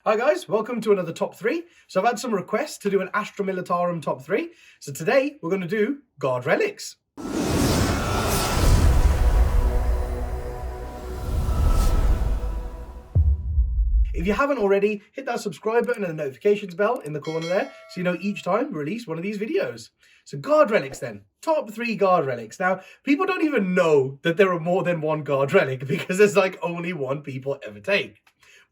Hi guys, welcome to another top 3. So I've had some requests to do an Astra Militarum top 3. So today we're going to do Guard Relics. If you haven't already, hit that subscribe button and the notifications bell in the corner there so you know each time we release one of these videos. So Guard Relics then, top 3 Guard Relics. Now, people don't even know that there are more than one Guard Relic because there's like only one people ever take.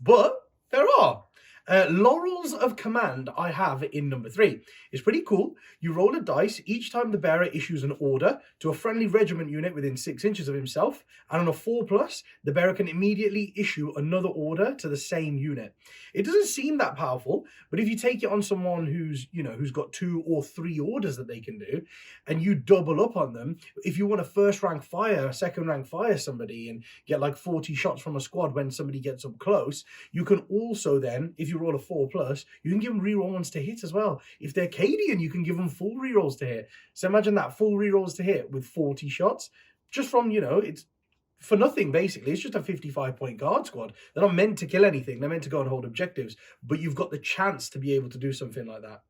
But there are. Laurels of Command I have in number 3. It's pretty cool. You roll a dice each time the bearer issues an order to a friendly regiment unit within 6 inches of himself, and on a 4+, the bearer can immediately issue another order to the same unit. It doesn't seem that powerful, but if you take it on someone who's got 2 or 3 orders that they can do, and you double up on them, if you want to first rank fire, second rank fire somebody and get like 40 shots from a squad when somebody gets up close, you can also then, if you roll a 4+, you can give them reroll ones to hit as well. If they're Cadian, you can give them full rerolls to hit. So imagine that, full rerolls to hit with 40 shots, just from, it's for nothing basically. It's just a 55-point guard squad. They're not meant to kill anything. They're meant to go and hold objectives, but you've got the chance to be able to do something like that.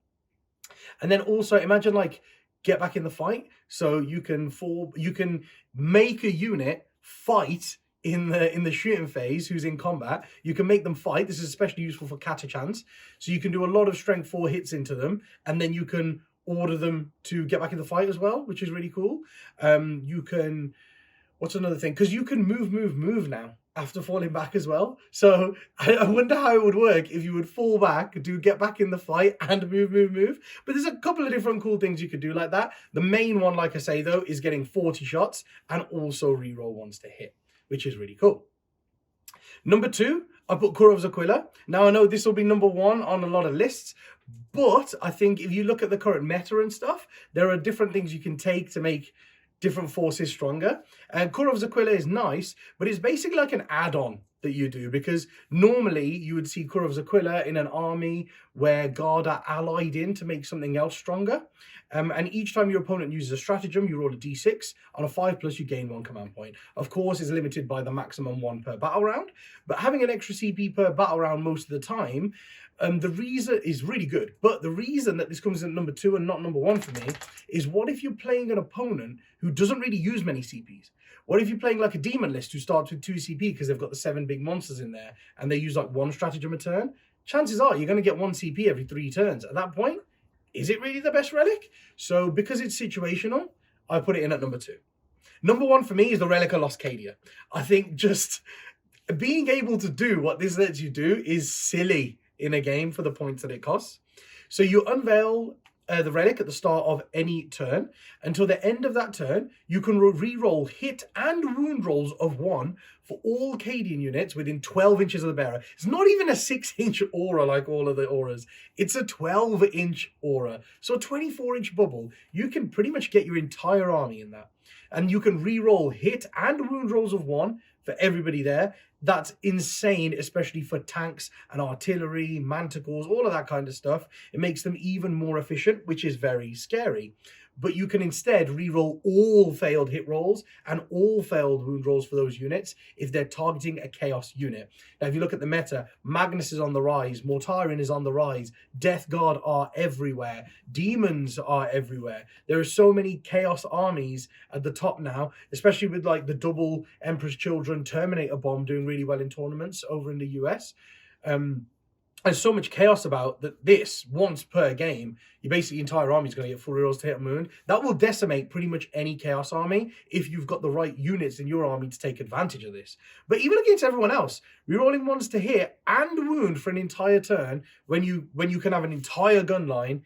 And then also imagine like get back in the fight. So you can make a unit fight in the shooting phase who's in combat. You can make them fight. This is especially useful for catachans. So you can do a lot of strength 4 hits into them, and then you can order them to get back in the fight as well, which is really cool. You can, what's another thing? Because you can move now after falling back as well. So I wonder how it would work if you would fall back, get back in the fight and move. But there's a couple of different cool things you could do like that. The main one, like I say though, is getting 40 shots and also reroll ones to hit, which is really cool. Number 2, I put Kurov's Aquila. Now I know this will be number 1 on a lot of lists, but I think if you look at the current meta and stuff, there are different things you can take to make different forces stronger. And Kurov's Aquila is nice, but it's basically like an add-on that you do, because normally you would see Kurov's Aquila in an army where guard are allied in to make something else stronger. And each time your opponent uses a stratagem, you roll a d6. On a 5+, you gain 1 command point. Of course, it's limited by the maximum 1 per battle round, but having an extra CP per battle round most of the time, the reason is really good. But the reason that this comes in number 2 and not number 1 for me is, what if you're playing an opponent who doesn't really use many CPs? What if you're playing like a demon list who starts with 2 CP because they've got the 7 big monsters in there and they use like 1 stratagem a turn? Chances are you're going to get 1 CP every 3 turns. At that point, is it really the best relic? So because it's situational, I put it in at number 2. Number 1 for me is the Relic of Lost Cadia. I think just being able to do what this lets you do is silly in a game for the points that it costs. So you unveil the relic at the start of any turn. Until the end of that turn, you can re-roll hit and wound rolls of 1 for all Cadian units within 12 inches of the bearer. It's not even a 6-inch aura like all of the auras. It's a 12-inch aura. So a 24-inch bubble, you can pretty much get your entire army in that. And you can re-roll hit and wound rolls of 1 for everybody there. That's insane, especially for tanks and artillery, manticores, all of that kind of stuff. It makes them even more efficient, which is very scary. But you can instead reroll all failed hit rolls and all failed wound rolls for those units if they're targeting a chaos unit. Now, if you look at the meta, Magnus is on the rise, Mortarion is on the rise, Death Guard are everywhere, Demons are everywhere. There are so many chaos armies at the top now, especially with like the double Emperor's Children Terminator bomb doing really well in tournaments over in the US. There's so much chaos about that this, once per game, your basically entire army is going to get full rerolls to hit and wound. That will decimate pretty much any chaos army if you've got the right units in your army to take advantage of this. But even against everyone else, rerolling ones to hit and wound for an entire turn when you can have an entire gun line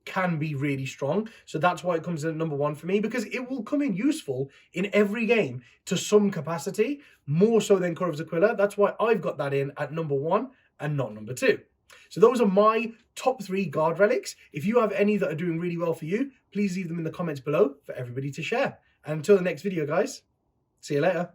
can be really strong. So that's why it comes in at number 1 for me, because it will come in useful in every game to some capacity, more so than Kurov's Aquila. That's why I've got that in at number 1 and not number 2. So those are my top 3 guard relics. If you have any that are doing really well for you, please leave them in the comments below for everybody to share. And until the next video, guys, see you later.